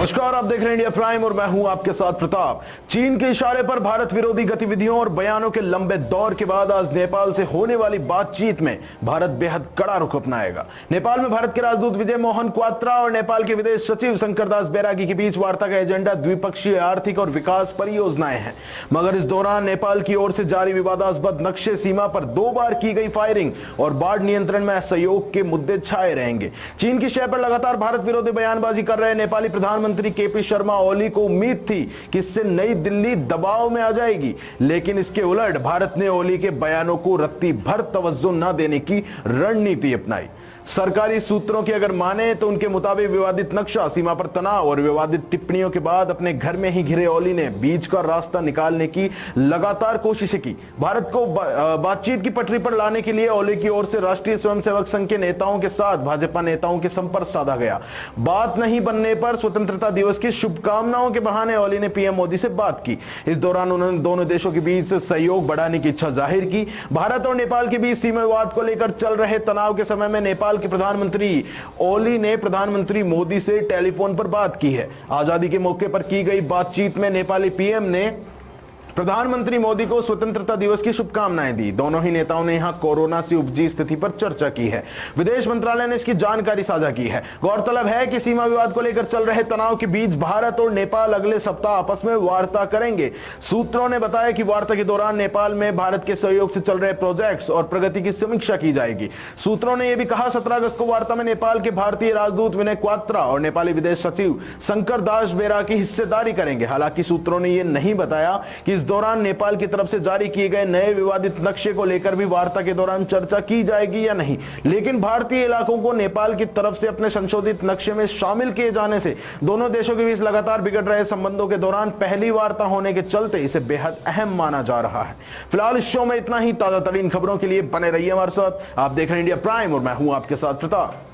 नमस्कार, आप देख रहे हैं इंडिया प्राइम और मैं हूं आपके साथ प्रताप। चीन के इशारे पर भारत विरोधी गतिविधियों और बयानों के लंबे दौर के बाद आज नेपाल से होने वाली बातचीत में भारत बेहद कड़ा रुख अपनाएगा। नेपाल में भारत के राजदूत विजय मोहन क्वात्रा और नेपाल के विदेश सचिव शंकरदास बैरागी के बीच वार्ता का एजेंडा द्विपक्षीय आर्थिक और विकास परियोजनाएं हैं। मगर इस दौरान नेपाल की ओर से जारी विवादास्पद नक्शे सीमा पर 2 बार की गई फायरिंग और बाढ़ नियंत्रण में सहयोग के मुद्दे छाए रहेंगे। चीन की शय पर लगातार भारत विरोधी बयानबाजी कर रहे नेपाली प्रधानमंत्री केपी शर्मा ओली को उम्मीद थी कि इससे नई दिल्ली दबाव में आ जाएगी, लेकिन इसके उलट भारत ने ओली के बयानों को रत्ती भर तवज्जो न देने की रणनीति अपनाई। सरकारी सूत्रों की अगर माने तो उनके मुताबिक विवादित नक्शा, सीमा पर तनाव और विवादित टिप्पणियों के बाद अपने घर में ही घिरे ओली ने बीच का रास्ता निकालने की लगातार कोशिशें की। भारत को बातचीत की पटरी पर लाने के लिए ओली की ओर से राष्ट्रीय स्वयंसेवक संघ के नेताओं के साथ भाजपा नेताओं के संपर्क साधा गया। बात नहीं बनने पर स्वतंत्रता दिवस की शुभकामनाओं के बहाने ओली ने पीएम मोदी से बात की। इस दौरान उन्होंने दोनों देशों के बीच सहयोग बढ़ाने की इच्छा जाहिर की। भारत और नेपाल के बीच सीमा विवाद को लेकर चल रहे तनाव के समय में नेपाल के प्रधानमंत्री ओली ने प्रधानमंत्री मोदी से टेलीफोन पर बात की है। आजादी के मौके पर की गई बातचीत में नेपाली पीएम ने प्रधानमंत्री मोदी को स्वतंत्रता दिवस की शुभकामनाएं दी। दोनों ही नेताओं ने यहां कोरोना से उपजी स्थिति पर चर्चा की है। विदेश मंत्रालय ने इसकी जानकारी साझा की है। गौरतलब है कि सीमा विवाद को लेकर चल रहे तनाव के बीच भारत और नेपाल अगले सप्ताह आपस में वार्ता करेंगे। सूत्रों ने बताया कि वार्ता के दौरान नेपाल में भारत के सहयोग से चल रहे प्रोजेक्ट्स और प्रगति की समीक्षा की जाएगी। सूत्रों ने यह भी कहा 17 अगस्त को वार्ता में नेपाल के भारतीय राजदूत विनय क्वात्रा और नेपाली विदेश सचिव शंकरदास बैरागी हिस्सेदारी करेंगे। हालांकि सूत्रों ने यह नहीं बताया कि इस दौरान नेपाल की तरफ से जारी किए गए नए विवादित नक्शे को लेकर भी वार्ता के दौरान चर्चा की जाएगी या नहीं। लेकिन भारतीय इलाकों को नेपाल की तरफ से अपने संशोधित नक्शे में शामिल किए जाने से दोनों देशों के बीच लगातार बिगड़ रहे संबंधों के दौरान पहली वार्ता होने के चलते इसे बेहद अहम माना जा रहा है। फिलहाल इस शो में इतना ही। ताजा तरीन खबरों के लिए बने रहिए हमारे साथ। आप देख रहे हैं इंडिया प्राइम और मैं हूं आपके साथ प्रताप।